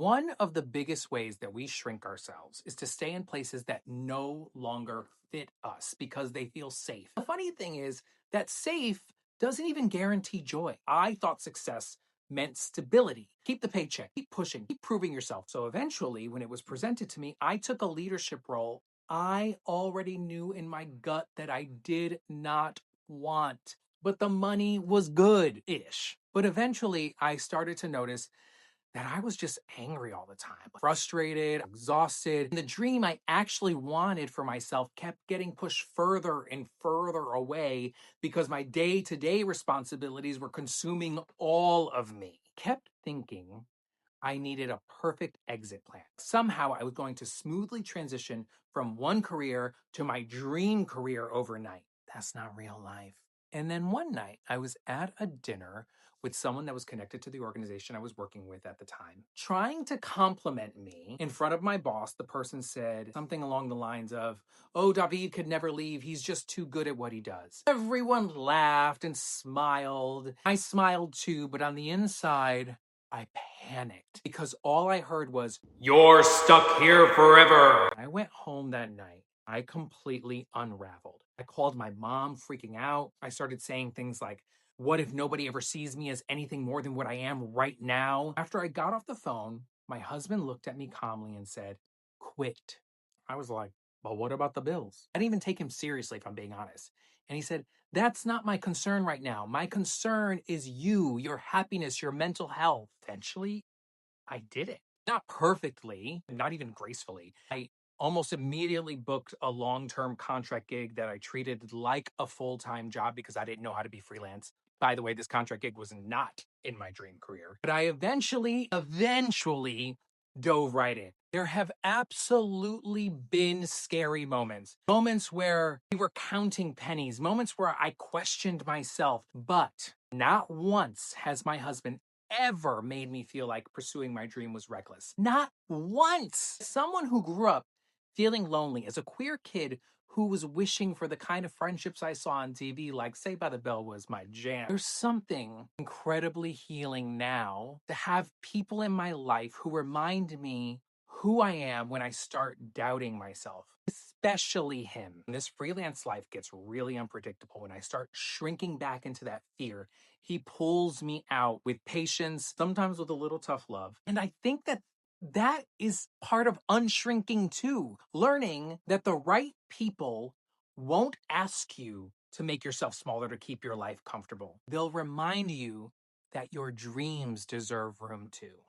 One of the biggest ways that we shrink ourselves is to stay in places that no longer fit us because they feel safe. The funny thing is that safe doesn't even guarantee joy. I thought success meant stability. Keep the paycheck, keep pushing, keep proving yourself. So eventually, when it was presented to me, I took a leadership role I already knew in my gut that I did not want. But the money was good ish. But eventually, I started to notice that I was just angry all the time, frustrated, exhausted. And the dream I actually wanted for myself kept getting pushed further and further away because my day to day responsibilities were consuming all of me. Kept thinking I needed a perfect exit plan. Somehow I was going to smoothly transition from one career to my dream career overnight. That's not real life. And then one night I was at a dinner with someone that was connected to the organization I was working with at the time. Trying to compliment me in front of my boss, the person said something along the lines of, "Oh, David could never leave. He's just too good at what he does." Everyone laughed and smiled. I smiled too, but on the inside, I panicked because all I heard was, "You're stuck here forever." I went home that night. I completely unraveled. I called my mom, freaking out. I started saying things like, "What if nobody ever sees me as anything more than what I am right now?" After I got off the phone, my husband looked at me calmly and said, "Quit." I was like, "But what about the bills?" I didn't even take him seriously, if I'm being honest. And he said, "That's not my concern right now. My concern is you, your happiness, your mental health." Eventually, I did it. Not perfectly, not even gracefully. I almost immediately booked a long-term contract gig that I treated like a full-time job because I didn't know how to be freelance. By the way, this contract gig was not in my dream career, but I eventually dove right in. There have absolutely been scary moments, moments where we were counting pennies, moments where I questioned myself, but not once has my husband ever made me feel like pursuing my dream was reckless. Not once. Someone who grew up feeling lonely as a queer kid who was wishing for the kind of friendships I saw on TV, like Saved by the Bell was my jam. There's something incredibly healing now to have people in my life who remind me who I am when I start doubting myself, especially him. This freelance life gets really unpredictable when I start shrinking back into that fear. He pulls me out with patience, sometimes with a little tough love. And I think that is part of unshrinking too. Learning that the right people won't ask you to make yourself smaller to keep your life comfortable. They'll remind you that your dreams deserve room too.